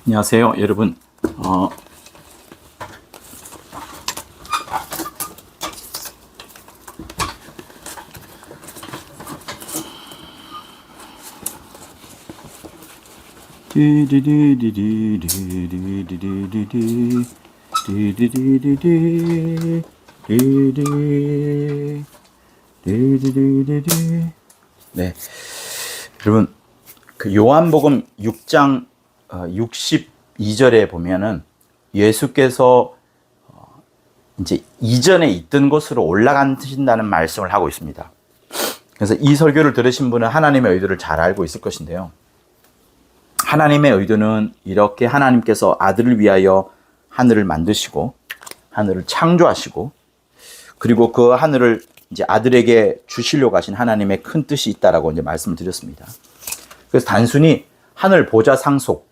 안녕하세요, 여러분. 네, 여러분, 그 요한복음 6장 62절에 보면은 예수께서 이제 이전에 있던 곳으로 올라가신다는 말씀을 하고 있습니다. 그래서 이 설교를 들으신 분은 하나님의 의도를 잘 알고 있을 것인데요. 하나님의 의도는 이렇게 하나님께서 아들을 위하여 하늘을 만드시고 하늘을 창조하시고 그리고 그 하늘을 이제 아들에게 주시려고 하신 하나님의 큰 뜻이 있다라고 이제 말씀을 드렸습니다. 그래서 단순히 하늘 보좌 상속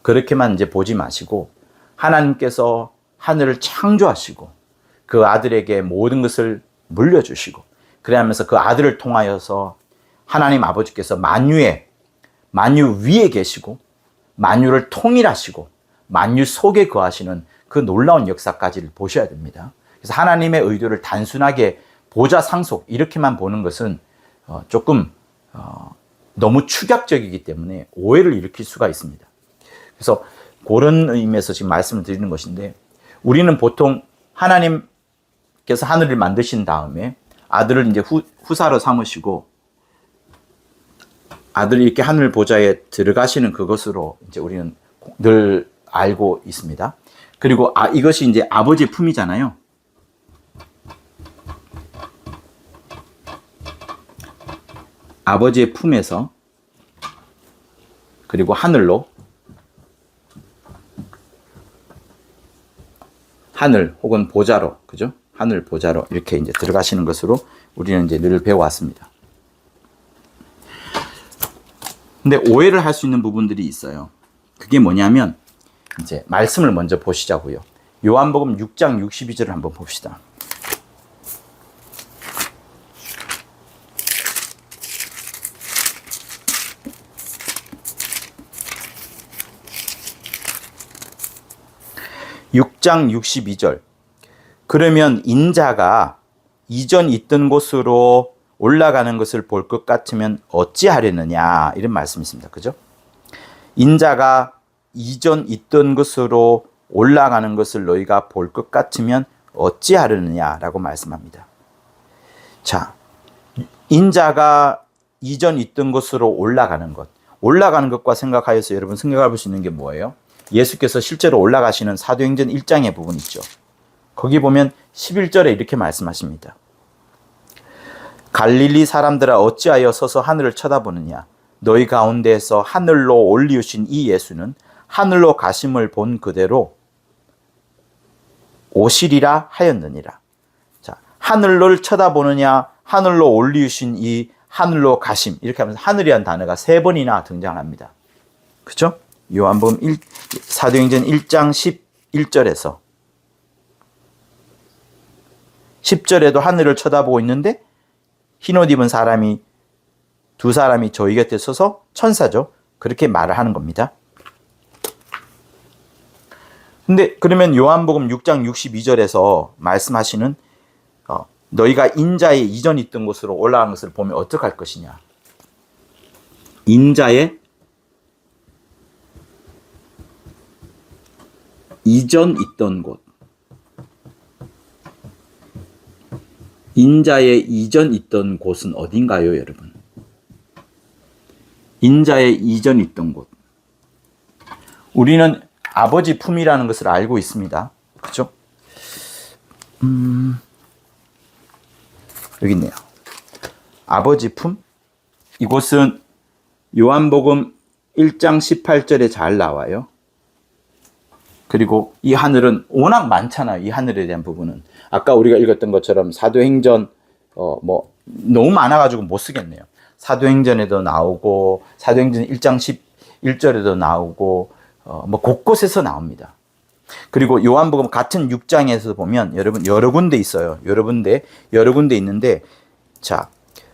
그렇게만 이제 보지 마시고 하나님께서 하늘을 창조하시고 그 아들에게 모든 것을 물려주시고 그래야하면서 그 아들을 통하여서 하나님 아버지께서 만유 위에 계시고 만유를 통일하시고 만유 속에 거하시는 그 놀라운 역사까지를 보셔야 됩니다. 그래서 하나님의 의도를 단순하게 보좌 상속 이렇게만 보는 것은 조금 너무 축약적이기 때문에 오해를 일으킬 수가 있습니다. 그래서 그런 의미에서 지금 말씀을 드리는 것인데 우리는 보통 하나님께서 하늘을 만드신 다음에 아들을 이제 후사로 삼으시고 아들이 이렇게 하늘 보좌에 들어가시는 그것으로 이제 우리는 늘 알고 있습니다. 그리고 이것이 이제 아버지의 품이잖아요. 아버지의 품에서 그리고 하늘로 하늘 혹은 보좌로 그죠? 하늘 보좌로 이렇게 이제 들어가시는 것으로 우리는 이제 늘 배워왔습니다. 근데 오해를 할 수 있는 부분들이 있어요. 그게 뭐냐면 이제 말씀을 먼저 보시자고요. 요한복음 6장 62절을 한번 봅시다. (6장 62절) 그러면 인자가 이전 있던 곳으로 올라가는 것을 볼 것 같으면 어찌하려느냐 이런 말씀이 있습니다. 그죠? 인자가 이전 있던 것으로 올라가는 것을 너희가 볼 것 같으면 어찌하려느냐라고 말씀합니다. 자, 인자가 이전 있던 곳으로 올라가는 것과 생각하여서 여러분 생각해 볼 수 있는 게 뭐예요? 예수께서 실제로 올라가시는 사도행전 1장의 부분 있죠. 거기 보면 11절에 이렇게 말씀하십니다. 갈릴리 사람들아 어찌하여 서서 하늘을 쳐다보느냐 너희 가운데에서 하늘로 올리우신 이 예수는 하늘로 가심을 본 그대로 오시리라 하였느니라. 자, 하늘을 쳐다보느냐 하늘로 올리우신 이 하늘로 가심 이렇게 하면서 하늘이라는 단어가 3번이나 등장합니다. 그렇죠? 요한복음 사도행전 1장 11절에서 10절에도 하늘을 쳐다보고 있는데 흰옷 입은 두 사람이 저희 곁에 서서 천사죠. 그렇게 말을 하는 겁니다. 근데 그러면 요한복음 6장 62절에서 말씀하시는 너희가 인자의 이전 있던 곳으로 올라간 것을 보면 어떡할 것이냐. 인자의 이전 있던 곳. 인자의 이전 있던 곳은 어딘가요, 여러분? 인자의 이전 있던 곳. 우리는 아버지 품이라는 것을 알고 있습니다. 그렇죠? 여기 있네요. 아버지 품? 이곳은 요한복음 1장 18절에 잘 나와요. 그리고 이 하늘은 워낙 많잖아요. 이 하늘에 대한 부분은. 아까 우리가 읽었던 것처럼 사도행전 너무 많아가지고 못 쓰겠네요. 사도행전에도 나오고 사도행전 1장 11절에도 나오고 곳곳에서 나옵니다. 그리고 요한복음 같은 6장에서 보면 여러분 여러 군데 있어요. 여러 군데 있는데 자,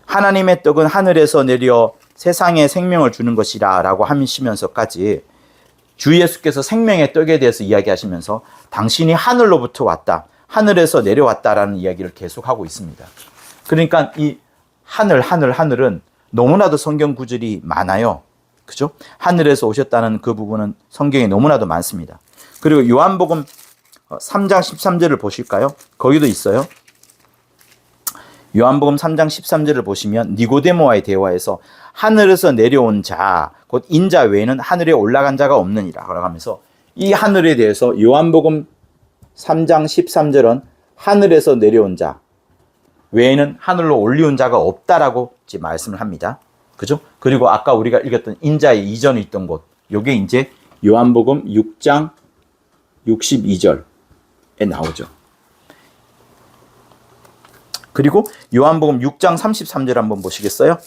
하나님의 떡은 하늘에서 내려 세상에 생명을 주는 것이라 라고 하시면서까지 주 예수께서 생명의 떡에 대해서 이야기하시면서 당신이 하늘로부터 왔다, 하늘에서 내려왔다라는 이야기를 계속하고 있습니다. 그러니까 이 하늘은 너무나도 성경 구절이 많아요. 그죠? 하늘에서 오셨다는 그 부분은 성경에 너무나도 많습니다. 그리고 요한복음 3장 13절을 보실까요? 거기도 있어요. 요한복음 3장 13절을 보시면 니고데모와의 대화에서 하늘에서 내려온 자, 곧 인자 외에는 하늘에 올라간 자가 없느니라 라고 하면서 이 하늘에 대해서 요한복음 3장 13절은 하늘에서 내려온 자 외에는 하늘로 올리온 자가 없다라고 이제 말씀을 합니다. 그죠? 그리고 아까 우리가 읽었던 인자의 이전에 있던 곳, 요게 이제 요한복음 6장 62절에 나오죠. 그리고 요한복음 6장 33절 한번 보시겠어요?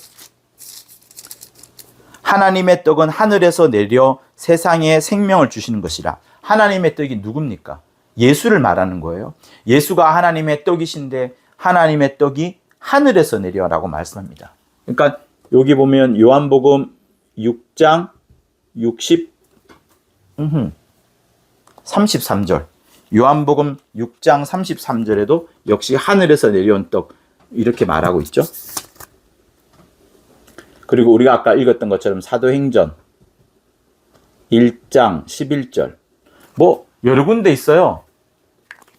하나님의 떡은 하늘에서 내려 세상에 생명을 주시는 것이라. 하나님의 떡이 누굽니까? 예수를 말하는 거예요. 예수가 하나님의 떡이신데 하나님의 떡이 하늘에서 내려라고 말씀합니다. 그러니까 여기 보면 요한복음 6장 33절, 요한복음 6장 33절에도 역시 하늘에서 내려온 떡 이렇게 말하고 있죠. 그리고 우리가 아까 읽었던 것처럼 사도행전 1장 11절 뭐 여러 군데 있어요.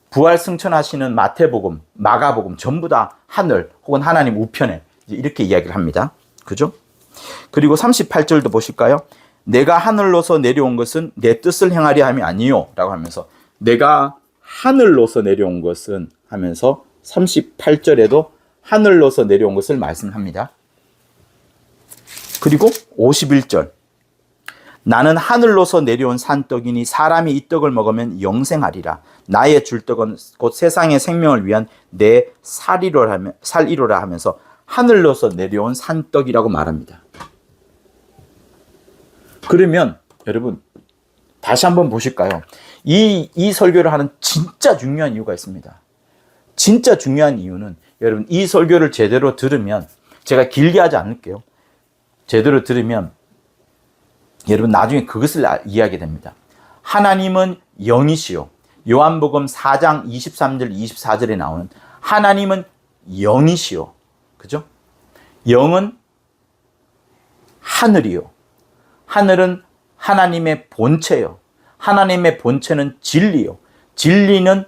부활 승천하시는 마태복음, 마가복음 전부 다 하늘 혹은 하나님 우편에 이렇게 이야기를 합니다. 그죠? 그리고 38절도 보실까요? 내가 하늘로서 내려온 것은 내 뜻을 행하려 함이 아니요 라고 하면서 내가 하늘로서 내려온 것은 하면서 38절에도 하늘로서 내려온 것을 말씀합니다. 그리고 51절 나는 하늘로서 내려온 산떡이니 사람이 이 떡을 먹으면 영생하리라. 나의 줄 떡은 곧 세상의 생명을 위한 내 살이로라 하면서 하늘로서 내려온 산떡이라고 말합니다. 그러면 여러분 다시 한번 보실까요? 이 설교를 하는 진짜 중요한 이유가 있습니다. 진짜 중요한 이유는 여러분 이 설교를 제대로 들으면, 제가 길게 하지 않을게요. 제대로 들으면 여러분 나중에 그것을 이해하게 됩니다. 하나님은 영이시요. 요한복음 4장 23절 24절에 나오는 하나님은 영이시요. 그죠? 영은 하늘이요. 하늘은 하나님의 본체요. 하나님의 본체는 진리요. 진리는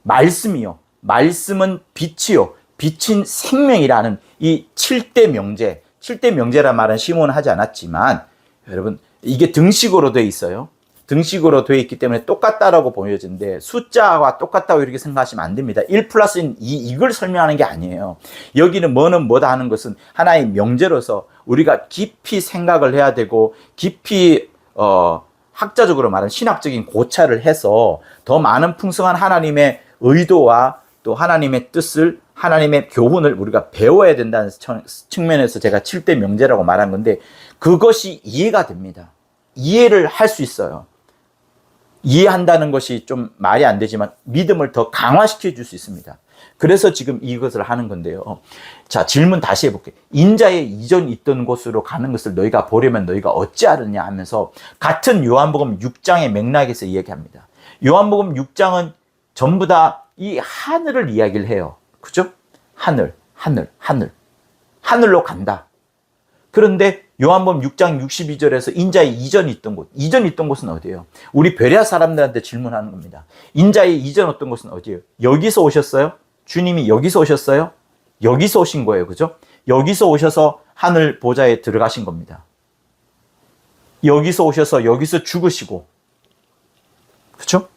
말씀이요. 말씀은 빛이요. 빛인 생명이라는 이 7대 명제. 7대 명제란 말은 시몬은 하지 않았지만 여러분 이게 등식으로 되어 있어요. 등식으로 되어 있기 때문에 똑같다라고 보여지는데 숫자와 똑같다고 이렇게 생각하시면 안 됩니다. 1 플러스 2 이걸 설명하는 게 아니에요. 여기는 뭐는 뭐다 하는 것은 하나의 명제로서 우리가 깊이 생각을 해야 되고 깊이 학자적으로 말하는 신학적인 고찰을 해서 더 많은 풍성한 하나님의 의도와 또 하나님의 뜻을, 하나님의 교훈을 우리가 배워야 된다는 측면에서 제가 7대 명제라고 말한 건데 그것이 이해가 됩니다. 이해를 할 수 있어요. 이해한다는 것이 좀 말이 안 되지만 믿음을 더 강화시켜 줄 수 있습니다. 그래서 지금 이것을 하는 건데요. 자, 질문 다시 해볼게요. 인자의 이전 있던 곳으로 가는 것을 너희가 보려면 너희가 어찌하느냐 하면서 같은 요한복음 6장의 맥락에서 이야기합니다. 요한복음 6장은 전부 다 이 하늘을 이야기를 해요. 그죠? 하늘로 간다. 그런데 요한복음 6장 62절에서 인자의 이전이 있던 곳, 이전이 있던 곳은 어디예요? 우리 베레아 사람들한테 질문하는 겁니다. 인자의 이전 어떤 곳은 어디예요? 여기서 오셨어요? 주님이 여기서 오셨어요? 여기서 오신 거예요. 그죠? 여기서 오셔서 하늘 보좌에 들어가신 겁니다. 여기서 오셔서 여기서 죽으시고, 그죠?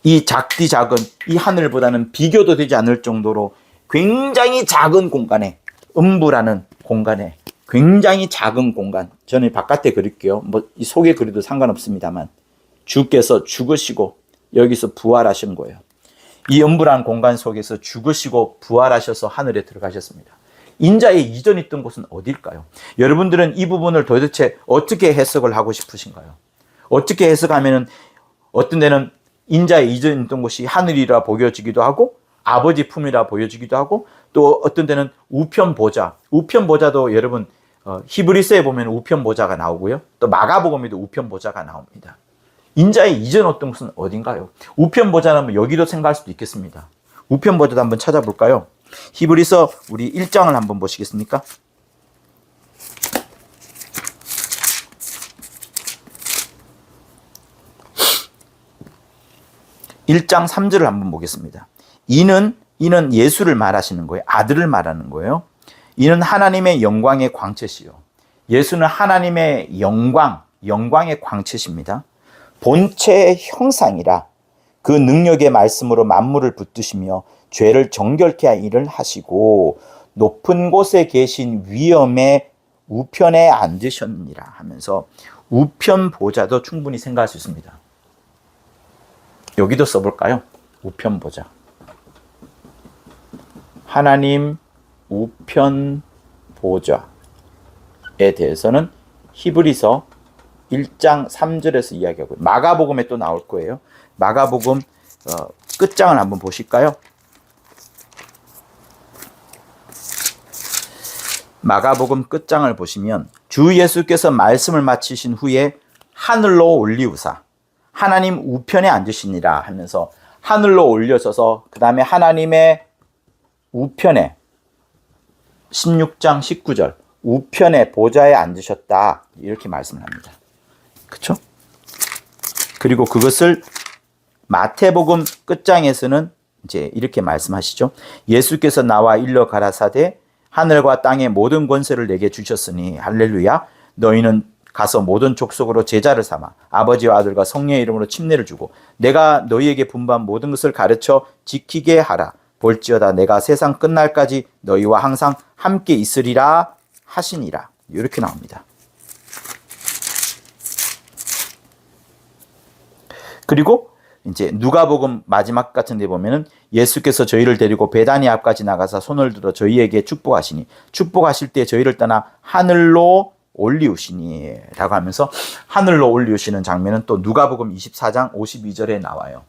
이 작디 작은 이 하늘보다는 비교도 되지 않을 정도로 굉장히 작은 공간에, 음부라는 공간에 굉장히 작은 공간, 저는 바깥에 그릴게요. 뭐 이 속에 그려도 상관없습니다만 주께서 죽으시고 여기서 부활하신 거예요. 이 음부라는 공간 속에서 죽으시고 부활하셔서 하늘에 들어가셨습니다. 인자의 이전 있던 곳은 어딜까요? 여러분들은 이 부분을 도대체 어떻게 해석을 하고 싶으신가요? 어떻게 해석하면은 어떤 데는 인자의 이전 있던 곳이 하늘이라 보여지기도 하고 아버지 품이라 보여지기도 하고 또 어떤 데는 우편 보좌도 여러분 히브리서에 보면 우편 보좌가 나오고요. 또 마가복음에도 우편 보좌가 나옵니다. 인자의 이전 어떤 것은 어딘가요? 우편 보좌는 여기도 생각할 수도 있겠습니다. 우편 보좌도 한번 찾아볼까요? 히브리서 우리 1장을 한번 보시겠습니까? 1장 3절을 한번 보겠습니다. 이는 예수를 말하시는 거예요. 아들을 말하는 거예요. 이는 하나님의 영광의 광채시요. 예수는 하나님의 영광의 광채십니다. 본체의 형상이라 그 능력의 말씀으로 만물을 붙드시며 죄를 정결케 할 일을 하시고 높은 곳에 계신 위엄의 우편에 앉으셨느니라 하면서 우편 보좌도 충분히 생각할 수 있습니다. 여기도 써볼까요? 우편 보좌. 하나님 우편 보좌에 대해서는 히브리서 1장 3절에서 이야기하고 마가복음에 또 나올 거예요. 마가복음 끝장을 한번 보실까요? 마가복음 끝장을 보시면 주 예수께서 말씀을 마치신 후에 하늘로 올리우사 하나님 우편에 앉으시니라 하면서 하늘로 올려져서 그 다음에 하나님의 우편에 16장 19절 우편의 보좌에 앉으셨다 이렇게 말씀을 합니다. 그렇죠? 그리고 그것을 마태복음 끝장에서는 이제 이렇게 말씀하시죠. 예수께서 나와 일러 가라사대 하늘과 땅의 모든 권세를 내게 주셨으니 할렐루야 너희는 가서 모든 족속으로 제자를 삼아 아버지와 아들과 성령의 이름으로 침례를 주고 내가 너희에게 분부한 모든 것을 가르쳐 지키게 하라. 볼지어다 내가 세상 끝날까지 너희와 항상 함께 있으리라 하시니라. 이렇게 나옵니다. 그리고 이제 누가복음 마지막 같은 데 보면은 예수께서 저희를 데리고 베다니 앞까지 나가서 손을 들어 저희에게 축복하시니 축복하실 때 저희를 떠나 하늘로 올리우시니 라고 하면서 하늘로 올리우시는 장면은 또 누가복음 24장 52절에 나와요.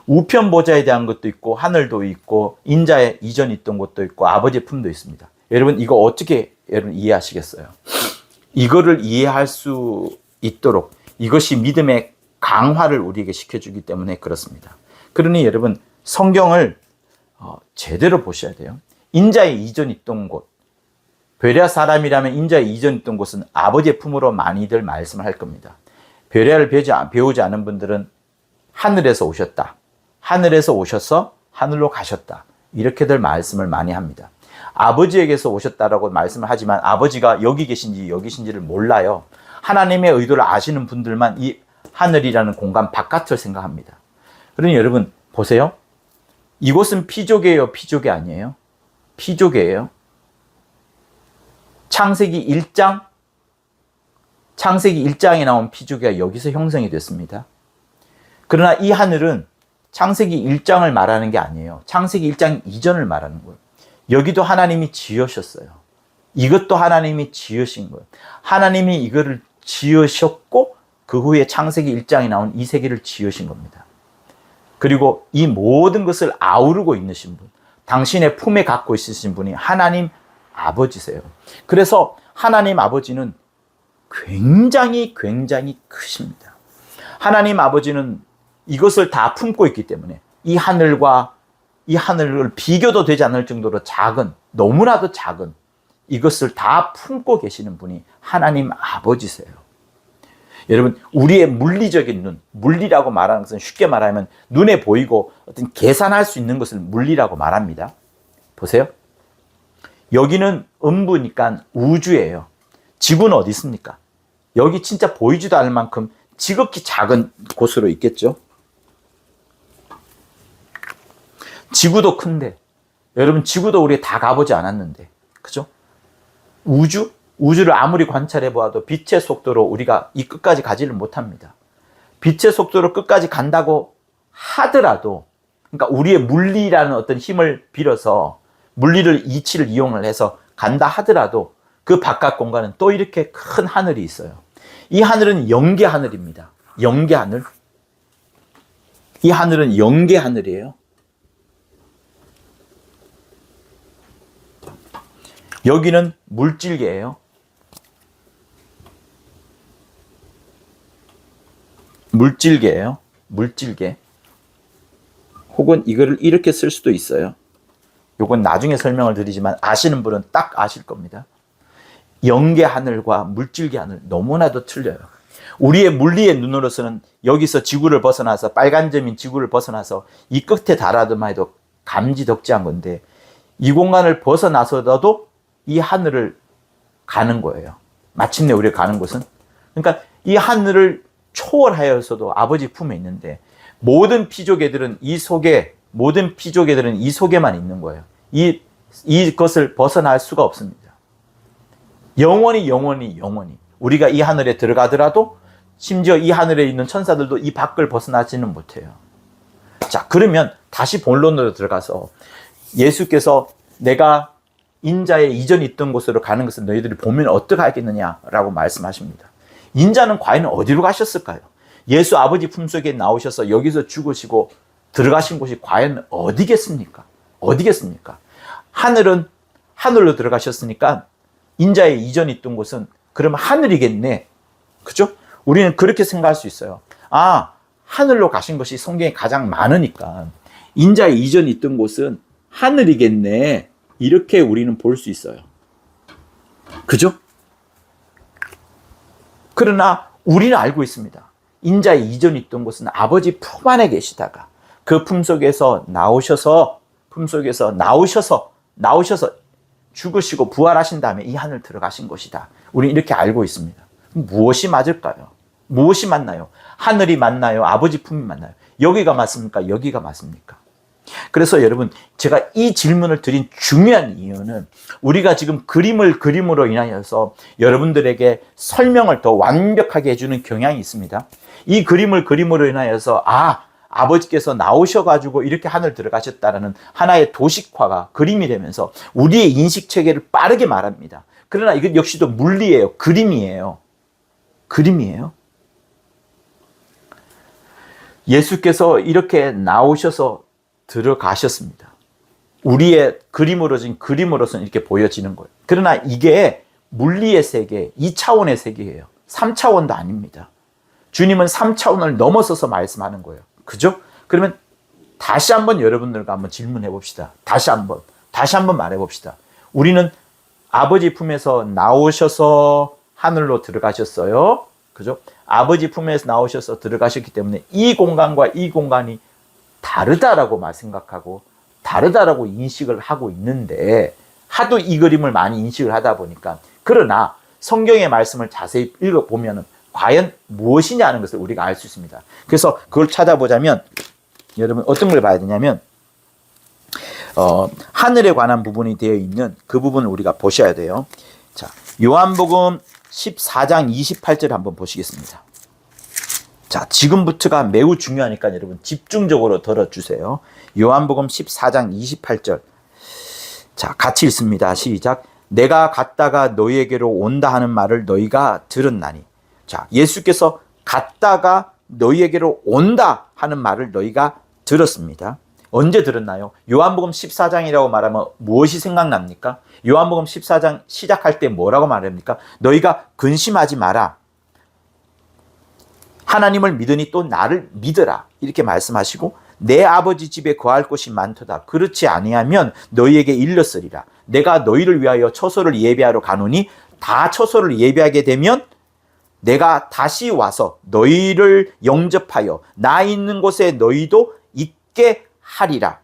우편 보좌에 대한 것도 있고 하늘도 있고 인자의 이전에 있던 것도 있고 아버지의 품도 있습니다. 여러분 이거 어떻게 여러분 이해하시겠어요? 이거를 이해할 수 있도록 이것이 믿음의 강화를 우리에게 시켜주기 때문에 그렇습니다. 그러니 여러분 성경을 제대로 보셔야 돼요. 인자의 이전에 있던 곳 베레아 사람이라면 인자의 이전에 있던 곳은 아버지의 품으로 많이들 말씀을 할 겁니다. 베레아를 배우지 않은 분들은 하늘에서 오셨다. 하늘에서 오셔서 하늘로 가셨다. 이렇게들 말씀을 많이 합니다. 아버지에게서 오셨다라고 말씀을 하지만 아버지가 여기 계신지 여기 계신지를 몰라요. 하나님의 의도를 아시는 분들만 이 하늘이라는 공간 바깥을 생각합니다. 그러니 여러분 보세요. 이곳은 피조개예요? 피조개 아니에요? 피조개예요. 창세기 1장에 나온 피조개가 여기서 형성이 됐습니다. 그러나 이 하늘은 창세기 1장을 말하는 게 아니에요. 창세기 1장 이전을 말하는 거예요. 여기도 하나님이 지으셨어요. 이것도 하나님이 지으신 거예요. 하나님이 이거를 지으셨고 그 후에 창세기 1장에 나온 이 세계를 지으신 겁니다. 그리고 이 모든 것을 아우르고 있으신 분, 당신의 품에 갖고 있으신 분이 하나님 아버지세요. 그래서 하나님 아버지는 굉장히 크십니다. 하나님 아버지는 이것을 다 품고 있기 때문에 이 하늘과 이 하늘을 비교도 되지 않을 정도로 작은, 너무나도 작은 이것을 다 품고 계시는 분이 하나님 아버지세요. 여러분, 우리의 물리적인 눈, 물리라고 말하는 것은 쉽게 말하면 눈에 보이고 어떤 계산할 수 있는 것을 물리라고 말합니다. 보세요. 여기는 음부니까 우주예요. 지구는 어디 있습니까? 여기 진짜 보이지도 않을 만큼 지극히 작은 곳으로 있겠죠. 지구도 큰데, 여러분 지구도 우리 다 가보지 않았는데, 그죠? 우주를 아무리 관찰해 보아도 빛의 속도로 우리가 이 끝까지 가지를 못합니다. 빛의 속도로 끝까지 간다고 하더라도, 그러니까 우리의 물리라는 어떤 힘을 빌어서 이치를 이용을 해서 간다 하더라도 그 바깥 공간은 또 이렇게 큰 하늘이 있어요. 이 하늘은 영계 하늘입니다. 영계 하늘. 이 하늘은 영계 하늘이에요. 여기는 물질계예요. 물질개예요. 물질개. 혹은 이거를 이렇게 쓸 수도 있어요. 요건 나중에 설명을 드리지만 아시는 분은 딱 아실 겁니다. 영계 하늘과 물질계 하늘 너무나도 틀려요. 우리의 물리의 눈으로서는 여기서 지구를 벗어나서 빨간 점인 지구를 벗어나서 이 끝에 달하더만 해도 감지덕지한 건데 이 공간을 벗어나서도 이 하늘을 가는 거예요. 마침내 우리가 가는 곳은. 그러니까 이 하늘을 초월하여서도 아버지 품에 있는데 모든 피조개들은 이 속에만 있는 거예요. 이것을 벗어날 수가 없습니다. 영원히 우리가 이 하늘에 들어가더라도 심지어 이 하늘에 있는 천사들도 이 밖을 벗어나지는 못해요. 자, 그러면 다시 본론으로 들어가서 예수께서 내가 인자의 이전에 있던 곳으로 가는 것을 너희들이 보면 어떻게 하겠느냐라고 말씀하십니다. 인자는 과연 어디로 가셨을까요? 예수 아버지 품속에 나오셔서 여기서 죽으시고 들어가신 곳이 과연 어디겠습니까? 하늘로 들어가셨으니까 인자의 이전에 있던 곳은 그러면 하늘이겠네. 그죠? 우리는 그렇게 생각할 수 있어요. 아, 하늘로 가신 것이 성경에 가장 많으니까 인자의 이전에 있던 곳은 하늘이겠네. 이렇게 우리는 볼 수 있어요. 그죠? 그러나 우리는 알고 있습니다. 인자의 이전에 있던 곳은 아버지 품 안에 계시다가 그 품속에서 나오셔서 죽으시고 부활하신 다음에 이 하늘 들어가신 것이다. 우리는 이렇게 알고 있습니다. 무엇이 맞을까요? 무엇이 맞나요? 하늘이 맞나요? 아버지 품이 맞나요? 여기가 맞습니까? 여기가 맞습니까? 그래서 여러분, 제가 이 질문을 드린 중요한 이유는 우리가 지금 그림으로 인하여서 여러분들에게 설명을 더 완벽하게 해주는 경향이 있습니다. 이 그림으로 인하여서 아버지께서 나오셔가지고 이렇게 하늘 들어가셨다라는 하나의 도식화가 그림이 되면서 우리의 인식 체계를 빠르게 말합니다. 그러나 이것 역시도 물리예요. 그림이에요. 예수께서 이렇게 나오셔서 들어가셨습니다. 우리의 그림으로서는 이렇게 보여지는 거예요. 그러나 이게 물리의 세계, 2차원의 세계예요. 3차원도 아닙니다. 주님은 3차원을 넘어서서 말씀하는 거예요. 그죠? 그러면 다시 한번 여러분들과 한번 질문해 봅시다. 다시 한번 말해 봅시다. 우리는 아버지 품에서 나오셔서 하늘로 들어가셨어요. 그죠? 아버지 품에서 나오셔서 들어가셨기 때문에 이 공간과 이 공간이 다르다라고 생각하고 다르다라고 인식을 하고 있는데 하도 이 그림을 많이 인식을 하다 보니까 그러나 성경의 말씀을 자세히 읽어보면 과연 무엇이냐는 것을 우리가 알 수 있습니다. 그래서 그걸 찾아보자면 여러분 어떤 걸 봐야 되냐면 하늘에 관한 부분이 되어 있는 그 부분을 우리가 보셔야 돼요. 자, 요한복음 14장 28절 한번 보시겠습니다. 자, 지금부터가 매우 중요하니까 여러분 집중적으로 들어주세요. 요한복음 14장 28절. 자, 같이 읽습니다. 시작. 내가 갔다가 너희에게로 온다 하는 말을 너희가 들었나니. 자, 예수께서 갔다가 너희에게로 온다 하는 말을 너희가 들었습니다. 언제 들었나요? 요한복음 14장이라고 말하면 무엇이 생각납니까? 요한복음 14장 시작할 때 뭐라고 말합니까? 너희가 근심하지 마라. 하나님을 믿으니 또 나를 믿으라. 이렇게 말씀하시고 내 아버지 집에 거할 곳이 많도다. 그렇지 아니하면 너희에게 일렀으리라. 내가 너희를 위하여 처소를 예비하러 가노니 다 처소를 예비하게 되면 내가 다시 와서 너희를 영접하여 나 있는 곳에 너희도 있게 하리라.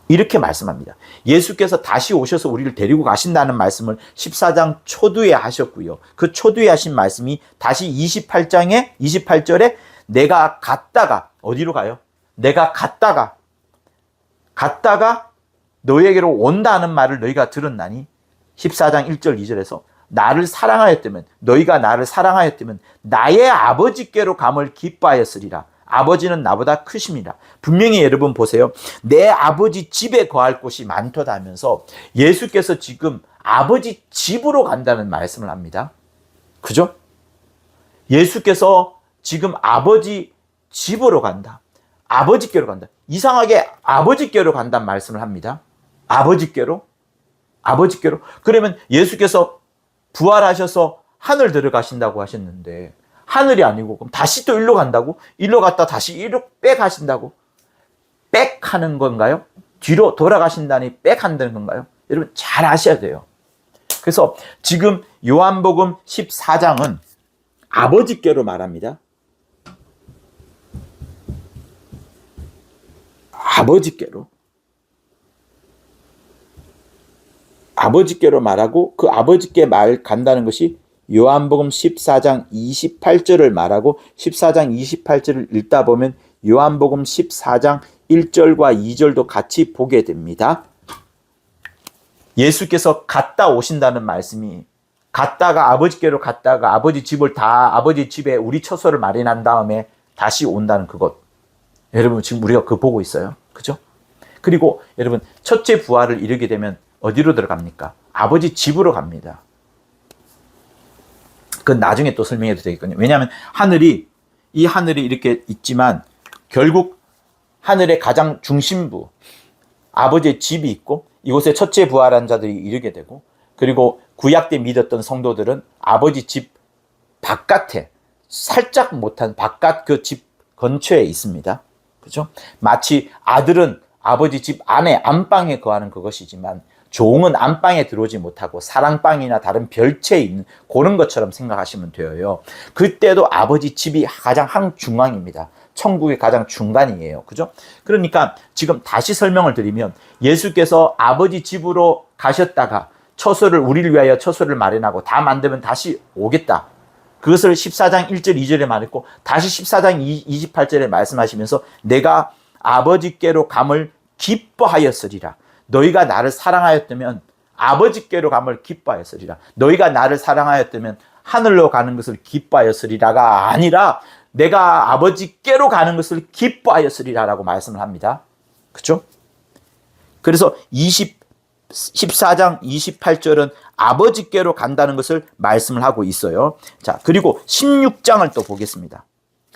이렇게 말씀합니다. 예수께서 다시 오셔서 우리를 데리고 가신다는 말씀을 14장 초두에 하셨고요. 그 초두에 하신 말씀이 다시 28절에 내가 갔다가 어디로 가요? 내가 갔다가 너희에게로 온다는 말을 너희가 들었나니 14장 1절 2절에서 나를 사랑하였다면 너희가 나를 사랑하였다면 나의 아버지께로 감을 기뻐하였으리라. 아버지는 나보다 크심이라. 분명히 여러분 보세요. 내 아버지 집에 거할 곳이 많도다 하면서 예수께서 지금 아버지 집으로 간다는 말씀을 합니다. 그죠? 예수께서 지금 아버지 집으로 간다. 아버지께로 간다. 이상하게 아버지께로 간다는 말씀을 합니다. 아버지께로. 그러면 예수께서 부활하셔서 하늘 들어가신다고 하셨는데 하늘이 아니고 그럼 다시 또 일로 간다고? 일로 갔다 다시 일로 백 하신다고? 백 하는 건가요? 뒤로 돌아가신다니 백 한다는 건가요? 여러분 잘 아셔야 돼요. 그래서 지금 요한복음 14장은 아버지께로 말합니다. 아버지께로 말하고 그 아버지께 말 간다는 것이 요한복음 14장 28절을 말하고 14장 28절을 읽다 보면 요한복음 14장 1절과 2절도 같이 보게 됩니다. 예수께서 갔다 오신다는 말씀이 갔다가 아버지께로 갔다가 아버지 집을 다 아버지 집에 우리 처소를 마련한 다음에 다시 온다는 그것. 여러분 지금 우리가 그거 보고 있어요. 그죠? 그리고 여러분 첫째 부활을 이루게 되면 어디로 들어갑니까? 아버지 집으로 갑니다. 그건 나중에 또 설명해도 되겠거든요. 왜냐하면 이 하늘이 이렇게 있지만 결국 하늘의 가장 중심부 아버지의 집이 있고 이곳에 첫째 부활한 자들이 이르게 되고 그리고 구약 때 믿었던 성도들은 아버지 집 바깥에 살짝 못한 바깥 그 집 근처에 있습니다. 그죠? 마치 아들은 아버지 집 안에 안방에 거하는 그것이지만 종은 안방에 들어오지 못하고 사랑방이나 다른 별채에 있는 그런 것처럼 생각하시면 돼요. 그때도 아버지 집이 가장 한중앙입니다. 천국의 가장 중간이에요. 그죠? 그러니까 지금 다시 설명을 드리면 예수께서 아버지 집으로 가셨다가 우리를 위하여 처소를 마련하고 다 만들면 다시 오겠다. 그것을 14장 1절 2절에 말했고 다시 14장 28절에 말씀하시면서 내가 아버지께로 감을 기뻐하였으리라. 너희가 나를 사랑하였다면 아버지께로 감을 기뻐하였으리라. 너희가 나를 사랑하였다면 하늘로 가는 것을 기뻐하였으리라가 아니라 내가 아버지께로 가는 것을 기뻐하였으리라라고 말씀을 합니다. 그렇죠? 그래서 14장 28절은 아버지께로 간다는 것을 말씀을 하고 있어요. 자, 그리고 16장을 또 보겠습니다.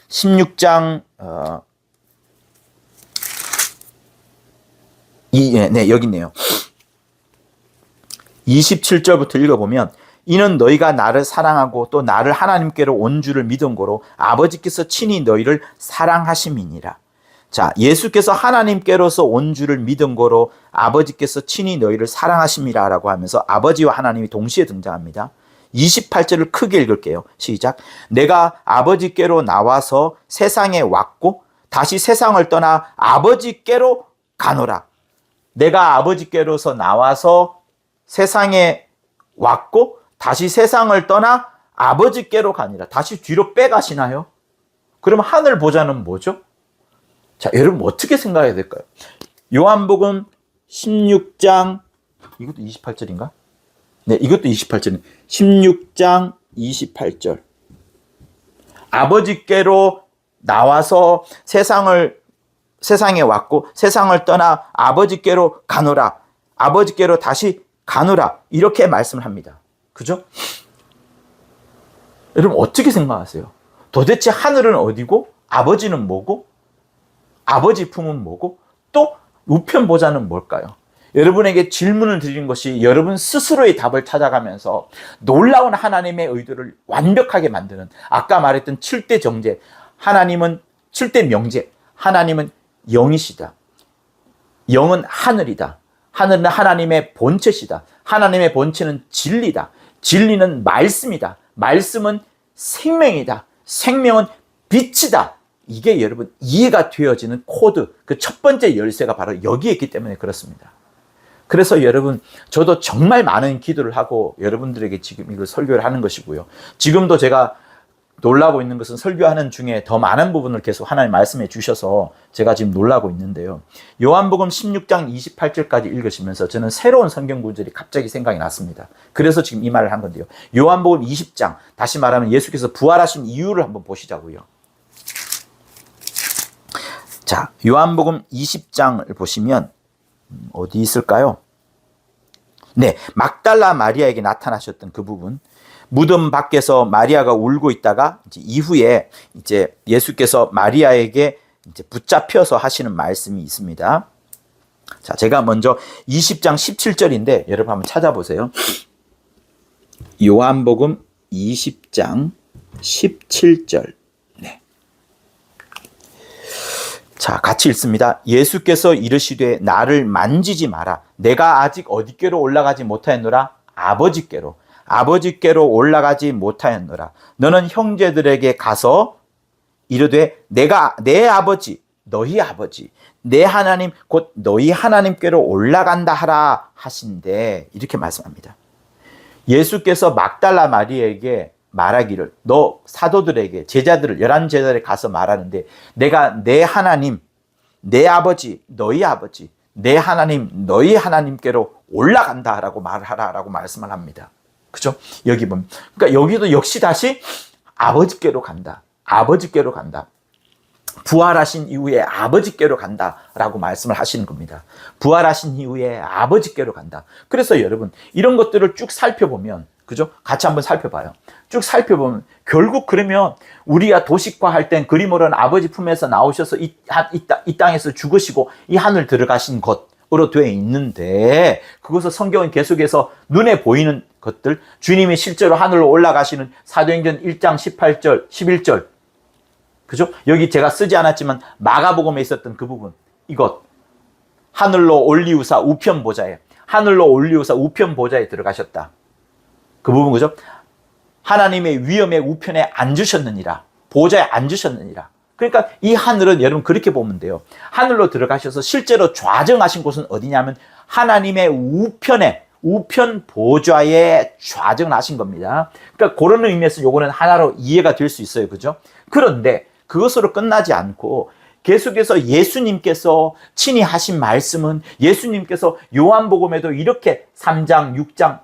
16장 여기 있네요. 27절부터 읽어보면 이는 너희가 나를 사랑하고 또 나를 하나님께로 온 줄을 믿은 거로 아버지께서 친히 너희를 사랑하심이니라. 자, 예수께서 하나님께로서 온 줄을 믿은 거로 아버지께서 친히 너희를 사랑하심이라 라고 하면서 아버지와 하나님이 동시에 등장합니다. 28절을 크게 읽을게요. 시작. 내가 아버지께로 나와서 세상에 왔고 다시 세상을 떠나 아버지께로 가노라. 내가 아버지께로서 나와서 세상에 왔고 다시 세상을 떠나 아버지께로 가니라. 다시 뒤로 빼가시나요? 그럼 하늘 보좌는 뭐죠? 자, 여러분 어떻게 생각해야 될까요? 요한복음 16장 이것도 28절인가? 네, 이것도 28절입니다. 16장 28절. 아버지께로 나와서 세상에 왔고 세상을 떠나 아버지께로 가노라. 아버지께로 다시 가노라. 이렇게 말씀을 합니다. 그죠? 여러분 어떻게 생각하세요? 도대체 하늘은 어디고 아버지는 뭐고 아버지 품은 뭐고 또 우편 보좌는 뭘까요? 여러분에게 질문을 드린 것이 여러분 스스로의 답을 찾아가면서 놀라운 하나님의 의도를 완벽하게 만드는 아까 말했던 7대 정제 하나님은 7대 명제 하나님은 영이시다. 영은 하늘이다. 하늘은 하나님의 본체시다. 하나님의 본체는 진리다. 진리는 말씀이다. 말씀은 생명이다. 생명은 빛이다. 이게 여러분 이해가 되어지는 코드, 그 첫 번째 열쇠가 바로 여기에 있기 때문에 그렇습니다. 그래서 여러분 저도 정말 많은 기도를 하고 여러분들에게 지금 이걸 설교를 하는 것이고요. 지금도 제가 놀라고 있는 것은 설교하는 중에 더 많은 부분을 계속 하나님 말씀해 주셔서 제가 지금 놀라고 있는데요. 요한복음 16장 28절까지 읽으시면서 저는 새로운 성경 구절이 갑자기 생각이 났습니다. 그래서 지금 이 말을 한 건데요. 요한복음 20장, 다시 말하면 예수께서 부활하신 이유를 한번 보시자고요. 자, 요한복음 20장을 보시면 어디 있을까요? 네, 막달라 마리아에게 나타나셨던 그 부분. 무덤 밖에서 마리아가 울고 있다가 이후에 예수께서 마리아에게 붙잡혀서 하시는 말씀이 있습니다. 자, 제가 먼저 20장 17절인데 여러분 한번 찾아보세요. 요한복음 20장 17절. 네. 자, 같이 읽습니다. 예수께서 이르시되 나를 만지지 마라. 내가 아직 어디께로 올라가지 못하였노라? 아버지께로 올라가지 못하였노라. 너는 형제들에게 가서 이르되 내가 내 아버지 너희 아버지 내 하나님 곧 너희 하나님께로 올라간다 하라 하신대. 이렇게 말씀합니다. 예수께서 막달라 마리에게 말하기를 너 사도들에게 제자들을 11제자들에 가서 말하는데 내가 내 하나님 내 아버지 너희 아버지 내 하나님 너희 하나님께로 올라간다라고 말하라라고 말씀을 합니다. 그죠? 여기 보면 그러니까 여기도 역시 다시 아버지께로 간다. 아버지께로 간다. 부활하신 이후에 아버지께로 간다라고 말씀을 하시는 겁니다. 부활하신 이후에 아버지께로 간다. 그래서 여러분 이런 것들을 쭉 살펴보면 그죠? 같이 한번 살펴봐요. 쭉 살펴보면 결국 그러면 우리가 도식화할 땐 그림으로는 아버지 품에서 나오셔서 이 땅에서 죽으시고 이 하늘 들어가신 것으로 되어 있는데 그것을 성경은 계속해서 눈에 보이는 것들 주님이 실제로 하늘로 올라가시는 사도행전 1장 18절 11절 그죠? 여기 제가 쓰지 않았지만 마가복음에 있었던 그 부분 이것 하늘로 올리우사 우편 보좌에 하늘로 올리우사 우편 보좌에 들어가셨다. 그 부분 그죠? 하나님의 위엄의 우편에 앉으셨느니라. 보좌에 앉으셨느니라. 그러니까 이 하늘은 여러분 그렇게 보면 돼요. 하늘로 들어가셔서 실제로 좌정하신 곳은 어디냐면 하나님의 우편 보좌에 좌정하신 겁니다. 그러니까 그런 의미에서 요거는 하나로 이해가 될 수 있어요. 그죠? 그런데 그것으로 끝나지 않고 계속해서 예수님께서 친히 하신 말씀은 예수님께서 요한복음에도 이렇게 3장, 6장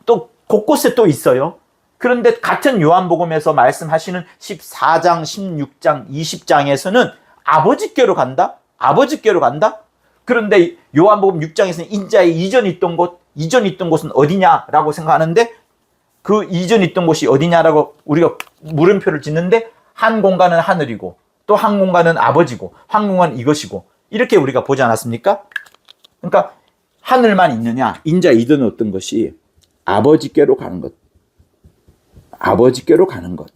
또 곳곳에 또 있어요. 그런데 같은 요한복음에서 말씀하시는 14장, 16장, 20장에서는 아버지께로 간다? 아버지께로 간다? 그런데 요한복음 6장에서는 인자의 이전에 있던 곳은 어디냐라고 생각하는데 그 이전에 있던 곳이 어디냐라고 우리가 물음표를 짓는데 한 공간은 하늘이고 또 한 공간은 아버지고 한 공간은 이것이고 이렇게 우리가 보지 않았습니까? 그러니까 하늘만 있느냐? 인자 이전에 어떤 것이 아버지께로 가는 것. 아버지께로 가는 것.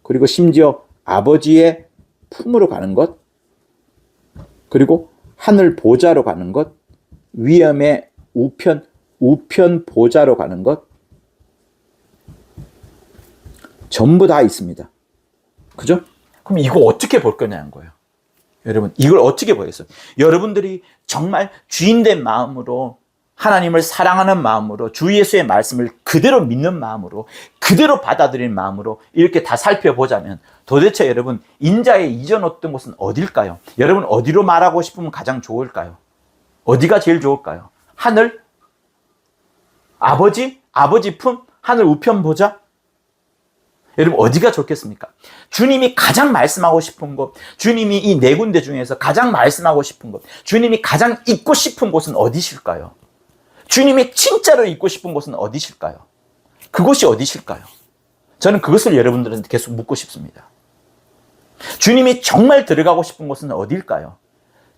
그리고 심지어 아버지의 품으로 가는 것. 그리고 하늘 보좌로 가는 것. 위엄의 우편 보좌로 가는 것. 전부 다 있습니다. 그죠? 그럼 이거 어떻게 볼 거냐는 거예요. 여러분, 이걸 어떻게 보겠어요? 여러분들이 정말 주인된 마음으로 하나님을 사랑하는 마음으로 주 예수의 말씀을 그대로 믿는 마음으로 그대로 받아들이는 마음으로 이렇게 다 살펴보자면 도대체 여러분 인자의 이전 어떤 곳은 어딜까요? 여러분 어디로 말하고 싶으면 가장 좋을까요? 어디가 제일 좋을까요? 하늘? 아버지 품? 하늘 우편 보좌? 여러분 어디가 좋겠습니까? 주님이 가장 말씀하고 싶은 곳, 주님이 이 네 군데 중에서 가장 말씀하고 싶은 곳, 주님이 가장 있고 싶은 곳은 어디실까요? 주님이 진짜로 있고 싶은 곳은 어디실까요? 그곳이 어디실까요? 저는 그것을 여러분들한테 계속 묻고 싶습니다. 주님이 정말 들어가고 싶은 곳은 어딜까요?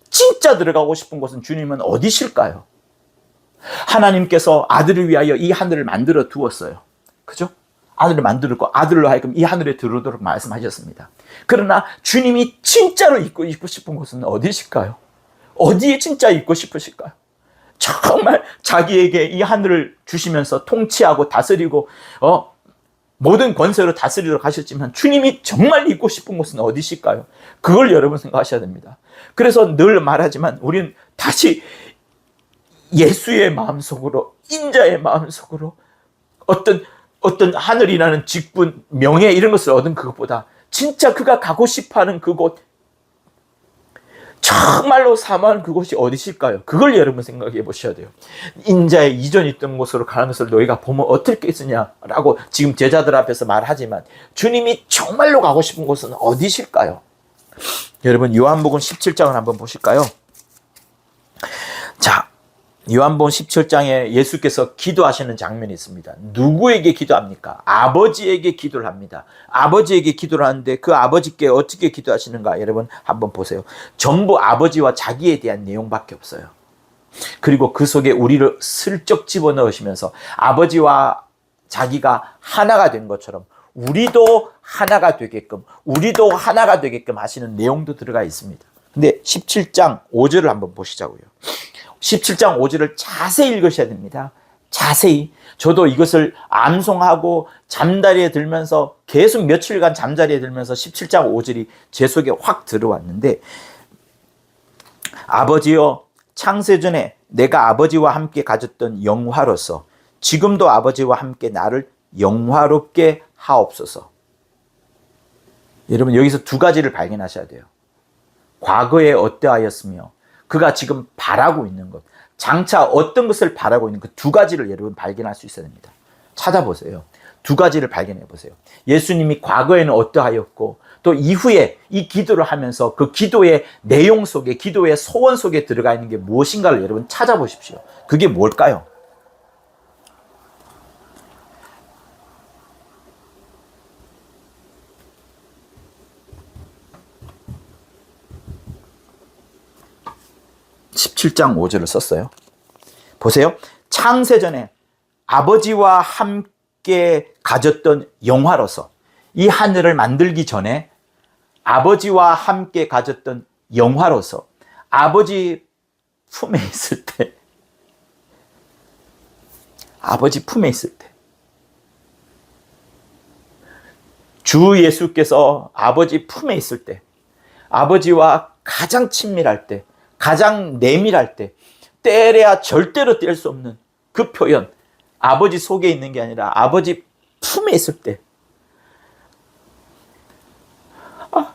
진짜 들어가고 싶은 곳은 주님은 어디실까요? 하나님께서 아들을 위하여 이 하늘을 만들어 두었어요. 그죠? 아들을 만들었고 아들로 하여금 이 하늘에 들어오도록 말씀하셨습니다. 그러나 주님이 진짜로 있고 싶은 곳은 어디실까요? 어디에 진짜 있고 싶으실까요? 정말 자기에게 이 하늘을 주시면서 통치하고 다스리고 모든 권세로 다스리도록 하셨지만 주님이 정말 있고 싶은 곳은 어디실까요? 그걸 여러분 생각하셔야 됩니다. 그래서 늘 말하지만 우리는 다시 예수의 마음속으로 인자의 마음속으로 어떤 하늘이라는 직분, 명예 이런 것을 얻은 그것보다 진짜 그가 가고 싶어하는 그곳 정말로 사모하는 그곳이 어디실까요? 그걸 여러분 생각해 보셔야 돼요. 인자의 이전에 있던 곳으로 가는 것을 너희가 보면 어떻겠느냐라고 지금 제자들 앞에서 말하지만 주님이 정말로 가고 싶은 곳은 어디실까요? 여러분 요한복음 17장을 한번 보실까요? 자, 요한복음 17장에 예수께서 기도하시는 장면이 있습니다. 누구에게 기도합니까? 아버지에게 기도를 합니다. 아버지에게 기도를 하는데 그 아버지께 어떻게 기도하시는가 여러분 한번 보세요. 전부 아버지와 자기에 대한 내용밖에 없어요. 그리고 그 속에 우리를 슬쩍 집어넣으시면서 아버지와 자기가 하나가 된 것처럼 우리도 하나가 되게끔, 우리도 하나가 되게끔 하시는 내용도 들어가 있습니다. 근데 17장 5절을 한번 보시자고요. 17장 5절을 자세히 읽으셔야 됩니다. 자세히. 저도 이것을 암송하고 잠자리에 들면서 계속 며칠간 잠자리에 들면서 17장 5절이 제 속에 확 들어왔는데, 아버지여, 창세전에 내가 아버지와 함께 가졌던 영화로서 지금도 아버지와 함께 나를 영화롭게 하옵소서. 여러분, 여기서 두 가지를 발견하셔야 돼요. 과거에 어떠하였으며 그가 지금 바라고 있는 것, 장차 어떤 것을 바라고 있는 그 두 가지를 여러분 발견할 수 있어야 됩니다. 찾아보세요. 두 가지를 발견해 보세요. 예수님이 과거에는 어떠하였고 또 이후에 이 기도를 하면서 그 기도의 내용 속에, 기도의 소원 속에 들어가 있는 게 무엇인가를 여러분 찾아보십시오. 그게 뭘까요? (17장 5절을) 썼어요. 보세요. 창세전에 아버지와 함께 가졌던 영화로서, 이 하늘을 만들기 전에 아버지와 함께 가졌던 영화로서 아버지 품에 있을 때, 아버지 품에 있을 때, 주 예수께서 아버지 품에 있을 때, 아버지와 가장 친밀할 때, 가장 내밀할 때, 떼려야 절대로 뗄 수 없는 그 표현, 아버지 속에 있는 게 아니라 아버지 품에 있을 때,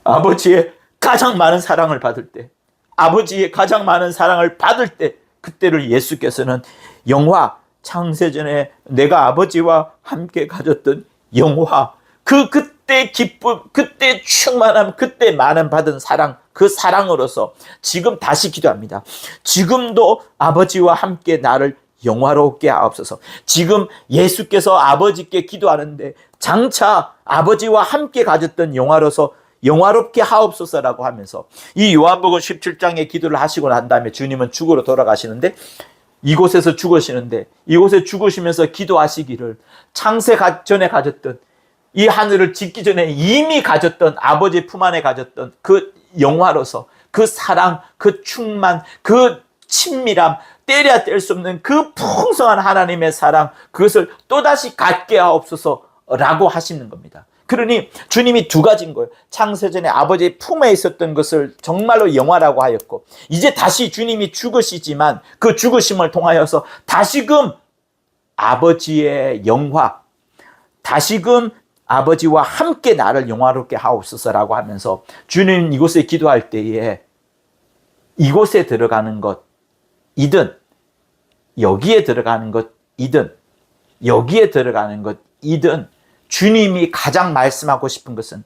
아버지의 가장 많은 사랑을 받을 때, 아버지의 가장 많은 사랑을 받을 때, 그때를 예수께서는 영화, 창세전에 내가 아버지와 함께 가졌던 영화, 그때 기쁨, 그때 충만함, 그때 많은 받은 사랑, 그 사랑으로서 지금 다시 기도합니다. 지금도 아버지와 함께 나를 영화롭게 하옵소서. 지금 예수께서 아버지께 기도하는데 장차 아버지와 함께 가졌던 영화로서 영화롭게 하옵소서라고 하면서, 이 요한복음 17장의 기도를 하시고 난 다음에 주님은 죽으러 돌아가시는데, 이곳에서 죽으시는데, 이곳에 죽으시면서 기도하시기를 창세 전에 가졌던, 이 하늘을 짓기 전에 이미 가졌던 아버지 품 안에 가졌던 그 영화로서 그 사랑, 그 충만, 그 친밀함, 때려야 뗄 수 없는 그 풍성한 하나님의 사랑, 그것을 또다시 갖게 하옵소서라고 하시는 겁니다. 그러니 주님이 두 가지인 거예요. 창세전에 아버지의 품에 있었던 것을 정말로 영화라고 하였고, 이제 다시 주님이 죽으시지만 그 죽으심을 통하여서 다시금 아버지의 영화, 다시금 아버지와 함께 나를 영화롭게 하옵소서라고 하면서, 주님 이곳에 기도할 때에 이곳에 들어가는 것이든 여기에 들어가는 것이든 여기에 들어가는 것이든 주님이 가장 말씀하고 싶은 것은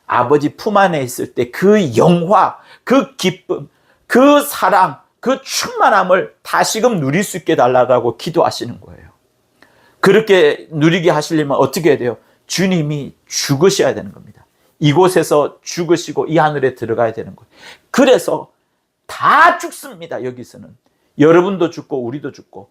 아버지 품 안에 있을 때 그 영화, 그 기쁨, 그 사랑, 그 충만함을 다시금 누릴 수 있게 달라고 기도하시는 거예요. 그렇게 누리게 하시려면 어떻게 해야 돼요? 주님이 죽으셔야 되는 겁니다. 이곳에서 죽으시고 이 하늘에 들어가야 되는 거예요. 그래서 다 죽습니다. 여기서는 여러분도 죽고 우리도 죽고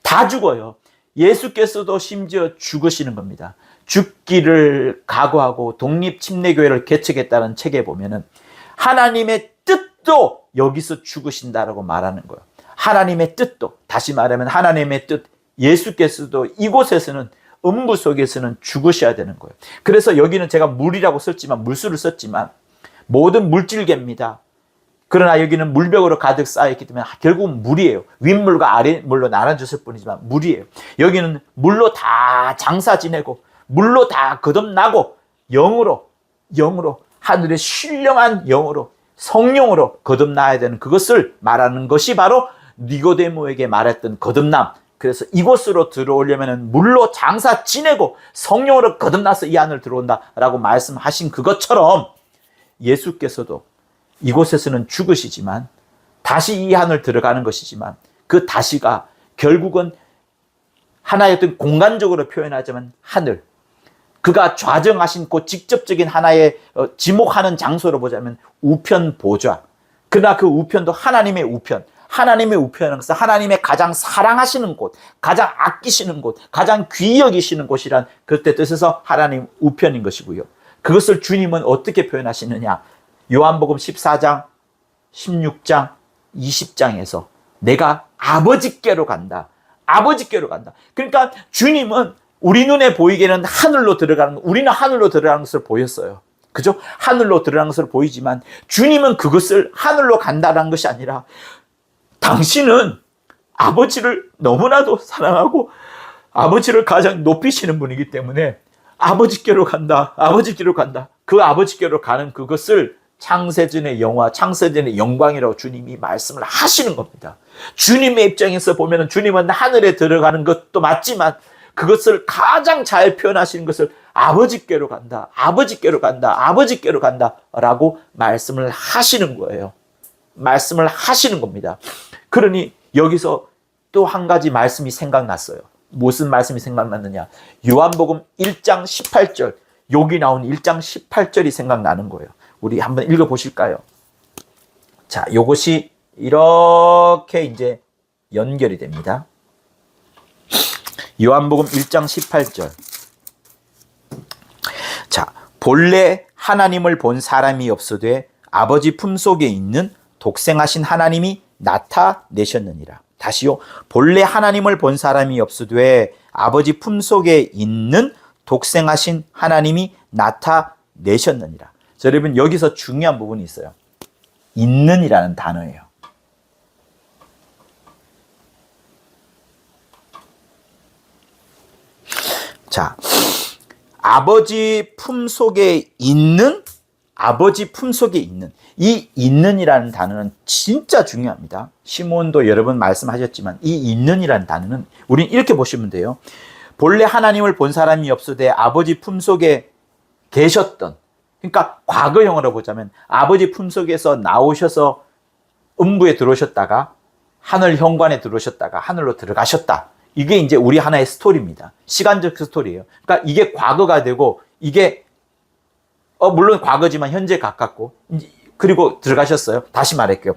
다 죽어요. 예수께서도 심지어 죽으시는 겁니다. 죽기를 각오하고 독립침례교회를 개척했다는 책에 보면은 하나님의 뜻도 여기서 죽으신다라고 말하는 거예요. 하나님의 뜻도, 다시 말하면 하나님의 뜻, 예수께서도 이곳에서는, 음부 속에서는 죽으셔야 되는 거예요. 그래서 여기는 제가 물이라고 썼지만, 물수를 썼지만 모든 물질계입니다. 그러나 여기는 물벽으로 가득 쌓여있기 때문에 결국은 물이에요. 윗물과 아랫물로 나눠졌을 뿐이지만 물이에요. 여기는 물로 다 장사 지내고 물로 다 거듭나고 영으로 하늘의 신령한 영으로, 성령으로 거듭나야 되는 그것을 말하는 것이 바로 니고데모에게 말했던 거듭남. 그래서 이곳으로 들어오려면 물로 장사 지내고 성령으로 거듭나서 이 안을 들어온다라고 말씀하신 그것처럼, 예수께서도 이곳에서는 죽으시지만 다시 이 안을 들어가는 것이지만, 그 다시가 결국은 하나의 어떤 공간적으로 표현하자면 하늘, 그가 좌정하신 그 직접적인 하나의 지목하는 장소로 보자면 우편 보좌, 그러나 그 우편도 하나님의 우편, 하나님의 우편인 것은 하나님의 가장 사랑하시는 곳, 가장 아끼시는 곳, 가장 귀히 여기시는 곳이란 그때 뜻에서 하나님 우편인 것이고요. 그것을 주님은 어떻게 표현하시느냐? 요한복음 14장, 16장, 20장에서 내가 아버지께로 간다. 아버지께로 간다. 그러니까 주님은 우리 눈에 보이기에는 하늘로 들어가는 것, 우리는 하늘로 들어가는 것을 보였어요. 그죠? 하늘로 들어가는 것을 보이지만 주님은 그것을 하늘로 간다는 것이 아니라 당신은 아버지를 너무나도 사랑하고 아버지를 가장 높이시는 분이기 때문에 아버지께로 간다. 아버지께로 간다. 그 아버지께로 가는 그것을 창세전의 영화, 창세전의 영광이라고 주님이 말씀을 하시는 겁니다. 주님의 입장에서 보면 주님은 하늘에 들어가는 것도 맞지만 그것을 가장 잘 표현하시는 것을 아버지께로 간다. 아버지께로 간다. 아버지께로 간다. 라고 말씀을 하시는 거예요. 말씀을 하시는 겁니다. 그러니 여기서 또 한 가지 말씀이 생각났어요. 무슨 말씀이 생각났느냐? 요한복음 1장 18절, 여기 나온 1장 18절이 생각나는 거예요. 우리 한번 읽어보실까요? 자, 요것이 이렇게 이제 연결이 됩니다. 요한복음 1장 18절. 자, 본래 하나님을 본 사람이 없으되 아버지 품속에 있는 독생하신 하나님이 나타내셨느니라. 다시요. 본래 하나님을 본 사람이 없으되 아버지 품속에 있는 독생하신 하나님이 나타내셨느니라. 자, 여러분 여기서 중요한 부분이 있어요. 있는이라는 단어예요. 자, 아버지 품속에 있는, 아버지 품속에 있는, 이 있는이라는 단어는 진짜 중요합니다. 시몬도 여러 번 말씀하셨지만 이 있는이라는 단어는 우린 이렇게 보시면 돼요. 본래 하나님을 본 사람이 없으되 아버지 품속에 계셨던, 그러니까 과거형으로 보자면 아버지 품속에서 나오셔서 음부에 들어오셨다가 하늘 현관에 들어오셨다가 하늘로 들어가셨다. 이게 이제 우리 하나의 스토리입니다. 시간적 스토리예요. 그러니까 이게 과거가 되고 이게 물론 과거지만 현재 가깝고 그리고 들어가셨어요. 다시 말할게요.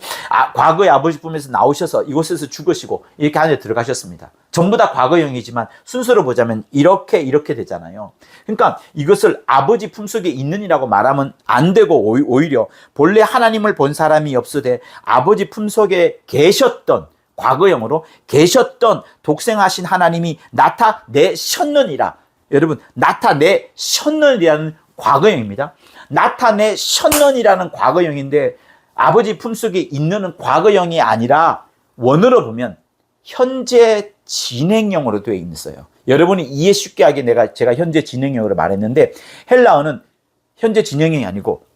과거에 아버지 품에서 나오셔서 이곳에서 죽으시고 이렇게 안에 들어가셨습니다. 전부 다 과거형이지만 순서로 보자면 이렇게 되잖아요. 그러니까 이것을 아버지 품속에 있는이라고 말하면 안 되고 오히려 본래 하나님을 본 사람이 없으되 아버지 품속에 계셨던, 과거형으로 계셨던 독생하신 하나님이 나타내셨느니라. 여러분, 나타내셨느니라는 과거형입니다. 나타내셨느니라는 과거형인데 아버지 품속에 있는 과거형이 아니라 원어로 보면 현재 진행형으로 되어 있어요. 여러분이 이해 쉽게 하게 제가 현재 진행형으로 말했는데 헬라어는 현재 진행형이 아니고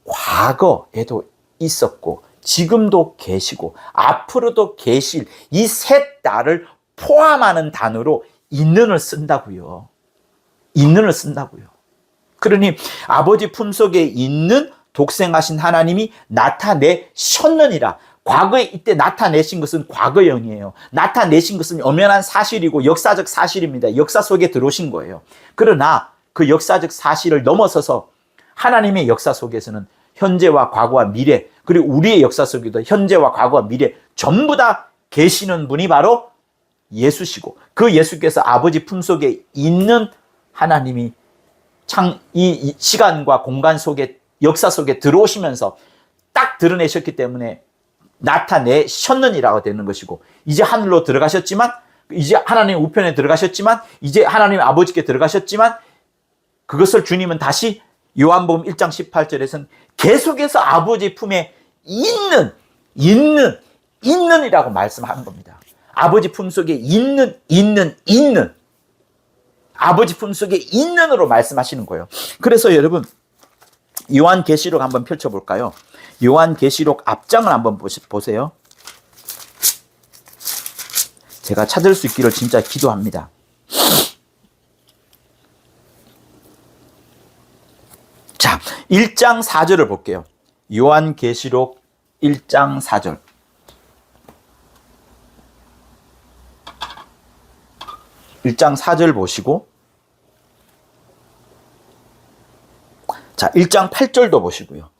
과거에도 있었고 지금도 계시고 앞으로도 계실 이 셋 다를 포함하는 단어로 있는을 쓴다고요. 있는을 쓴다고요. 그러니 아버지 품속에 있는 독생하신 하나님이 나타내셨느니라. 과거에 이때 나타내신 것은 과거형이에요. 나타내신 것은 엄연한 사실이고 역사적 사실입니다. 역사 속에 들어오신 거예요. 그러나 그 역사적 사실을 넘어서서 하나님의 역사 속에서는 현재와 과거와 미래, 그리고 우리의 역사 속에도 현재와 과거와 미래 전부 다 계시는 분이 바로 예수시고 그 예수께서 아버지 품속에 있는 하나님이 이 시간과 공간 속에 역사 속에 들어오시면서 딱 드러내셨기 때문에 나타내셨느니라고 되는 것이고 이제 하늘로 들어가셨지만 이제 하나님 우편에 들어가셨지만 이제 하나님 아버지께 들어가셨지만 그것을 주님은 다시 요한복음 1장 18절에서는 계속해서 아버지 품에 있는이라고 말씀하는 겁니다. 아버지 품 속에 있는 아버지 품 속에 있는으로 말씀하시는 거예요. 그래서 여러분 요한계시록 한번 펼쳐볼까요? 요한계시록 앞장을 한번 보세요. 제가 찾을 수 있기를 진짜 기도합니다. 자, 1장 4절을 볼게요. 요한계시록 1장 4절. (1장 4절) 보시고 자 1장 8절도 보시고요.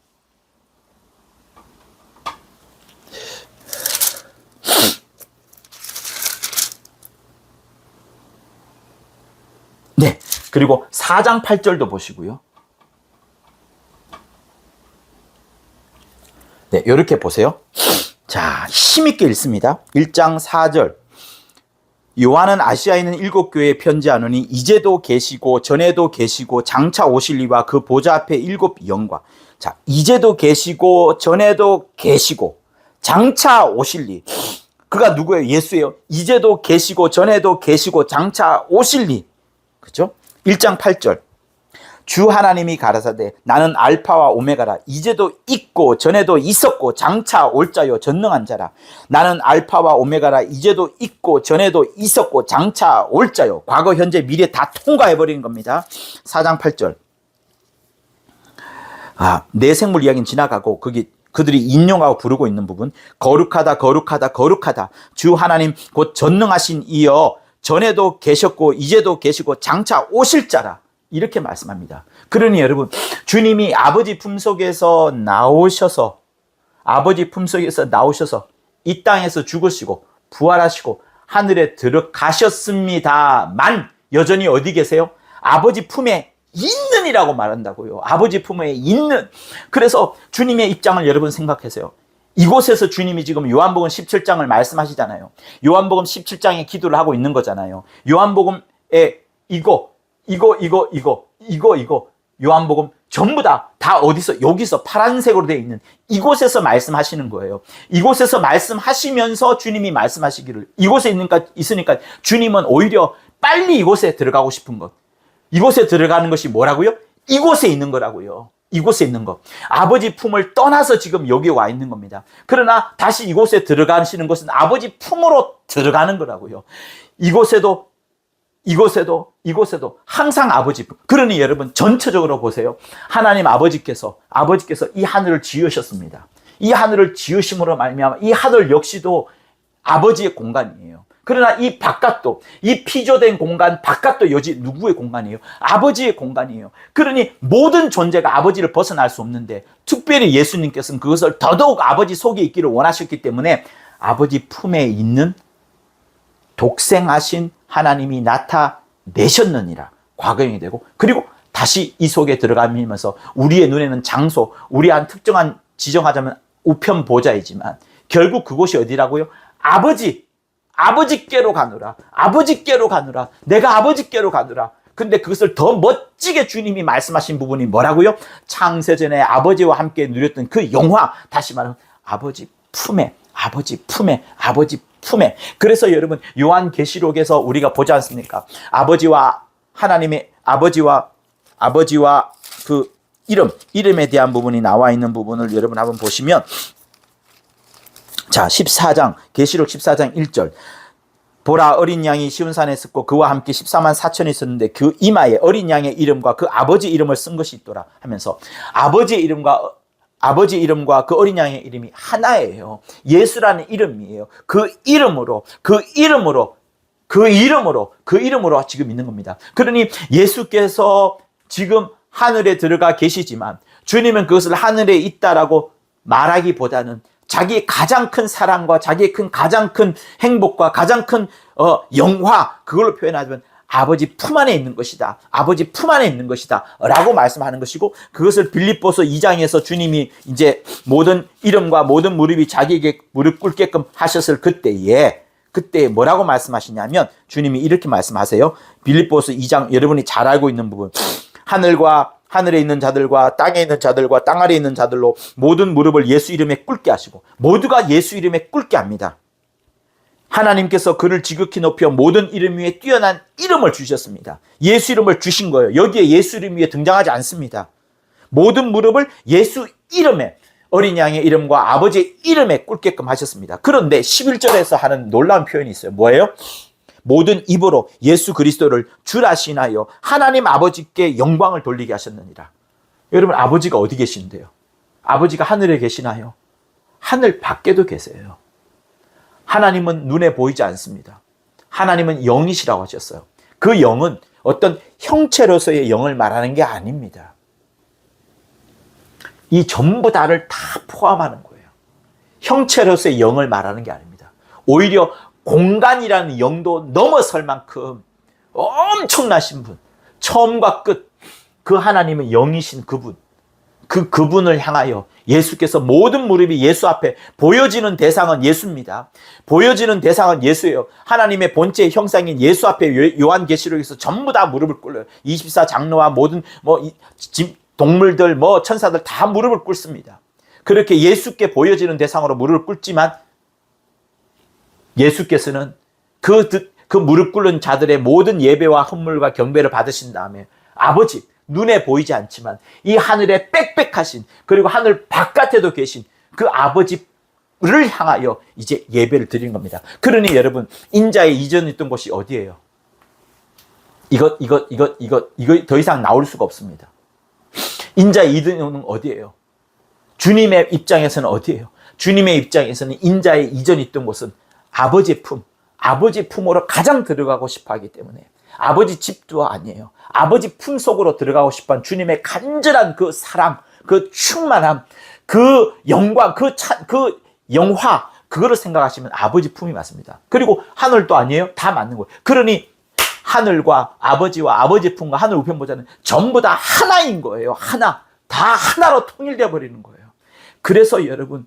그리고 4장 8절도 보시고요. 네, 이렇게 보세요. 자, 힘있게 읽습니다. 1장 4절. 요한은 아시아에 있는 7교회에 편지하노니 이제도 계시고 전에도 계시고 장차 오실 이와 그 보좌 앞에 7 영과. 자, 이제도 계시고 전에도 계시고 장차 오실 이. 그가 누구예요? 예수예요. 이제도 계시고 전에도 계시고 장차 오실 이. 그죠? 1장 8절. 주 하나님이 가라사대 나는 알파와 오메가라. 이제도 있고 전에도 있었고 장차 올 자요 전능한 자라. 나는 알파와 오메가라. 이제도 있고 전에도 있었고 장차 올 자요. 과거 현재 미래 다 통과해버리는 겁니다. 4장 8절. 내 생물 이야기는 지나가고 그들이 인용하고 부르고 있는 부분. 거룩하다 거룩하다 거룩하다. 주 하나님 곧 전능하신 이여 전에도 계셨고 이제도 계시고 장차 오실 자라. 이렇게 말씀합니다. 그러니 여러분, 주님이 아버지 품속에서 나오셔서 이 땅에서 죽으시고 부활하시고 하늘에 들어가셨습니다만 여전히 어디 계세요? 아버지 품에 있는이라고 말한다고요. 아버지 품에 있는. 그래서 주님의 입장을 여러분 생각하세요. 이곳에서 주님이 지금 요한복음 17장을 말씀하시잖아요. 요한복음 17장에 기도를 하고 있는 거잖아요. 요한복음에 이거 요한복음 전부 다 어디서 여기서 파란색으로 되어 있는 이곳에서 말씀하시는 거예요. 이곳에서 말씀하시면서 주님이 말씀하시기를 이곳에 있으니까 주님은 오히려 빨리 이곳에 들어가고 싶은 것. 이곳에 들어가는 것이 뭐라고요? 이곳에 있는 거라고요. 이곳에 있는 것. 아버지 품을 떠나서 지금 여기 와 있는 겁니다. 그러나 다시 이곳에 들어가시는 것은 아버지 품으로 들어가는 거라고요. 이곳에도 항상 아버지. 그러니 여러분 전체적으로 보세요. 하나님 아버지께서 이 하늘을 지으셨습니다. 이 하늘을 지으심으로 말미암아 이 하늘 역시도 아버지의 공간이에요. 그러나 이 바깥도, 이 피조된 공간 바깥도 여지 누구의 공간이에요? 아버지의 공간이에요. 그러니 모든 존재가 아버지를 벗어날 수 없는데 특별히 예수님께서는 그것을 더더욱 아버지 속에 있기를 원하셨기 때문에 아버지 품에 있는 독생하신 하나님이 나타내셨느니라. 과거형이 되고 그리고 다시 이 속에 들어가면서 우리의 눈에는 장소, 우리 한 특정한 지정하자면 우편 보좌이지만 결국 그곳이 어디라고요? 아버지께로 가노라. 내가 아버지께로 가노라. 근데 그것을 더 멋지게 주님이 말씀하신 부분이 뭐라고요? 창세전에 아버지와 함께 누렸던 그 영화, 다시 말하면 아버지 품에. 그래서 여러분 요한계시록에서 우리가 보지 않습니까? 아버지와 그 이름에 대한 부분이 나와 있는 부분을 여러분 한번 보시면, 자, 14장, 계시록 14장 1절. 보라, 어린 양이 시온산에 섰고 그와 함께 14만 4천이 있었는데 그 이마에 어린 양의 이름과 그 아버지 이름을 쓴 것이 있더라 하면서 아버지 이름과 그 어린 양의 이름이 하나예요. 예수라는 이름이에요. 그 이름으로 지금 있는 겁니다. 그러니 예수께서 지금 하늘에 들어가 계시지만 주님은 그것을 하늘에 있다라고 말하기보다는 자기의 가장 큰 사랑과 자기의 가장 큰 행복과 가장 큰 영화, 그걸로 표현하자면 아버지 품 안에 있는 것이다. 라고 말씀하는 것이고, 그것을 빌립보서 2장에서 주님이 이제 모든 이름과 모든 무릎이 자기에게 무릎 꿇게끔 하셨을 그때에 뭐라고 말씀하시냐면 주님이 이렇게 말씀하세요. 빌립보서 2장, 여러분이 잘 알고 있는 부분. 하늘에 있는 자들과 땅에 있는 자들과 땅 아래에 있는 자들로 모든 무릎을 예수 이름에 꿇게 하시고, 모두가 예수 이름에 꿇게 합니다. 하나님께서 그를 지극히 높여 모든 이름 위에 뛰어난 이름을 주셨습니다. 예수 이름을 주신 거예요. 여기에 예수 이름 위에 등장하지 않습니다. 모든 무릎을 예수 이름에, 어린 양의 이름과 아버지의 이름에 꿇게끔 하셨습니다. 그런데 11절에서 하는 놀라운 표현이 있어요. 뭐예요? 모든 입으로 예수 그리스도를 주라신 하여 하나님 아버지께 영광을 돌리게 하셨느니라. 여러분, 아버지가 어디 계신데요? 아버지가 하늘에 계시나요? 하늘 밖에도 계세요. 하나님은 눈에 보이지 않습니다. 하나님은 영이시라고 하셨어요. 그 영은 어떤 형체로서의 영을 말하는 게 아닙니다. 이 전부 다를 다 포함하는 거예요. 형체로서의 영을 말하는 게 아닙니다. 오히려 공간이라는 영도 넘어설 만큼 엄청나신 분, 처음과 끝, 그 하나님은 영이신 그분, 그분을 향하여 예수께서 모든 무릎이 예수 앞에 보여지는 대상은 예수입니다. 보여지는 대상은 예수예요. 하나님의 본체의 형상인 예수 앞에 요한계시록에서 전부 다 무릎을 꿇어요. 24장로와 모든 동물들, 천사들 다 무릎을 꿇습니다. 그렇게 예수께 보여지는 대상으로 무릎을 꿇지만 예수께서는 그 무릎 꿇는 자들의 모든 예배와 헌물과 경배를 받으신 다음에 아버지, 눈에 보이지 않지만 이 하늘에 빽빽하신, 그리고 하늘 바깥에도 계신 그 아버지를 향하여 이제 예배를 드린 겁니다. 그러니 여러분, 인자의 이전에 있던 곳이 어디예요? 이것 더 이상 나올 수가 없습니다. 인자의 이전은 어디예요? 주님의 입장에서는 어디예요? 주님의 입장에서는 인자의 이전에 있던 곳은 아버지의 품으로 가장 들어가고 싶어 하기 때문에 아버지 집도 아니에요. 아버지 품 속으로 들어가고 싶어한 주님의 간절한 그 사랑, 그 충만함, 그 영광, 그 영화, 그거를 생각하시면 아버지 품이 맞습니다. 그리고 하늘도 아니에요? 다 맞는 거예요. 그러니 하늘과 아버지와 아버지 품과 하늘 우편보좌는 전부 다 하나인 거예요. 하나. 다 하나로 통일되어 버리는 거예요. 그래서 여러분,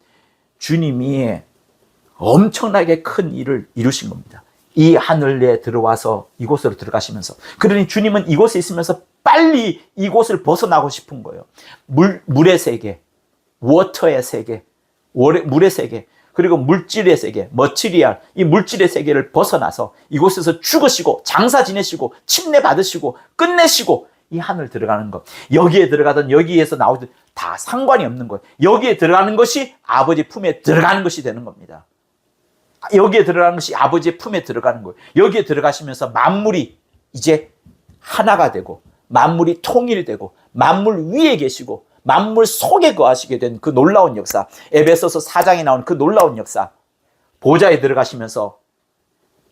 주님이 엄청나게 큰 일을 이루신 겁니다. 이 하늘에 들어와서 이곳으로 들어가시면서, 그러니 주님은 이곳에 있으면서 빨리 이곳을 벗어나고 싶은 거예요. 물의 세계, 워터의 세계, 물의 세계, 그리고 물질의 세계, 머티리얼, 이 물질의 세계를 벗어나서 이곳에서 죽으시고 장사 지내시고 침례 받으시고 끝내시고 이 하늘 들어가는 것, 여기에 들어가든 여기에서 나오든 다 상관이 없는 거예요. 여기에 들어가는 것이 아버지 품에 들어가는 것이 되는 겁니다. 여기에 들어가는 것이 아버지의 품에 들어가는 거예요. 여기에 들어가시면서 만물이 이제 하나가 되고, 만물이 통일되고, 만물 위에 계시고 만물 속에 거하시게 된 그 놀라운 역사, 에베소서 4장에 나온 그 놀라운 역사, 보좌에 들어가시면서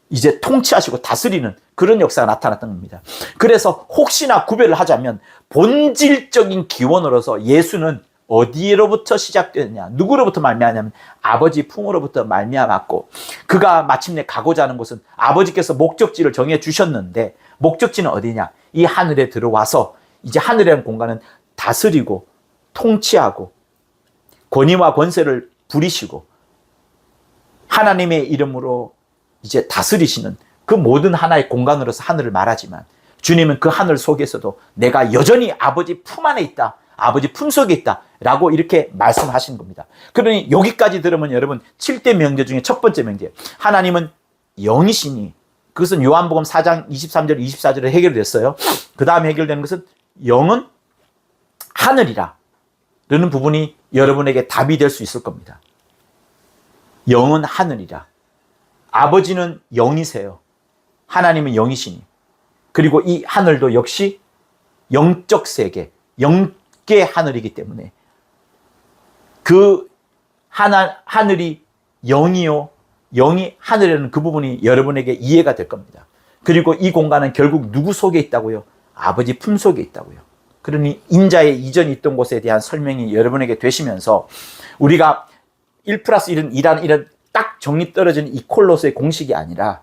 이제 통치하시고 다스리는 그런 역사가 나타났던 겁니다. 그래서 혹시나 구별을 하자면 본질적인 기원으로서 예수는 어디로부터 시작되느냐, 누구로부터 말미암냐면 아버지 품으로부터 말미암았고, 그가 마침내 가고자 하는 곳은 아버지께서 목적지를 정해 주셨는데, 목적지는 어디냐? 이 하늘에 들어와서 이제 하늘이라는 공간은 다스리고 통치하고 권위와 권세를 부리시고 하나님의 이름으로 이제 다스리시는 그 모든 하나의 공간으로서 하늘을 말하지만, 주님은 그 하늘 속에서도 내가 여전히 아버지 품 안에 있다, 아버지 품 속에 있다 라고 이렇게 말씀하신 겁니다. 그러니 여기까지 들으면 여러분, 7대 명제 중에 첫 번째 명제, 하나님은 영이시니, 그것은 요한복음 4장 23절 24절에 해결됐어요. 그 다음에 해결되는 것은 영은 하늘이라 라는 부분이 여러분에게 답이 될 수 있을 겁니다. 영은 하늘이라. 아버지는 영이세요. 하나님은 영이시니, 그리고 이 하늘도 역시 영적 세계, 영계 하늘이기 때문에 그 하늘이 영이요, 영이 하늘이라는 그 부분이 여러분에게 이해가 될 겁니다. 그리고 이 공간은 결국 누구 속에 있다고요? 아버지 품 속에 있다고요. 그러니 인자의 이전이 있던 곳에 대한 설명이 여러분에게 되시면서, 우리가 1+1은 이런 딱 정리 떨어진 이퀄로스의 공식이 아니라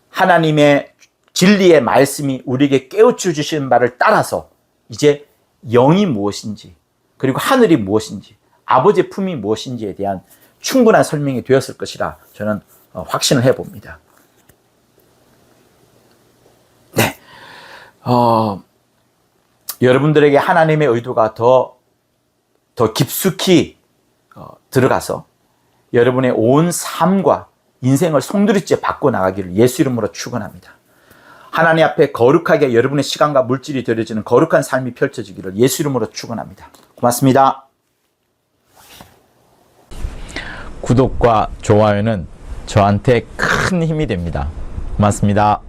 하나님의 진리의 말씀이 우리에게 깨우쳐 주시는 바를 따라서 이제 영이 무엇인지, 그리고 하늘이 무엇인지, 아버지의 품이 무엇인지에 대한 충분한 설명이 되었을 것이라 저는 확신을 해봅니다. 네, 여러분들에게 하나님의 의도가 더 깊숙이 들어가서 여러분의 온 삶과 인생을 송두리째 바꿔나가기를 예수 이름으로 축원합니다. 하나님 앞에 거룩하게 여러분의 시간과 물질이 드려지는 거룩한 삶이 펼쳐지기를 예수 이름으로 축원합니다. 고맙습니다. 구독과 좋아요는 저한테 큰 힘이 됩니다. 고맙습니다.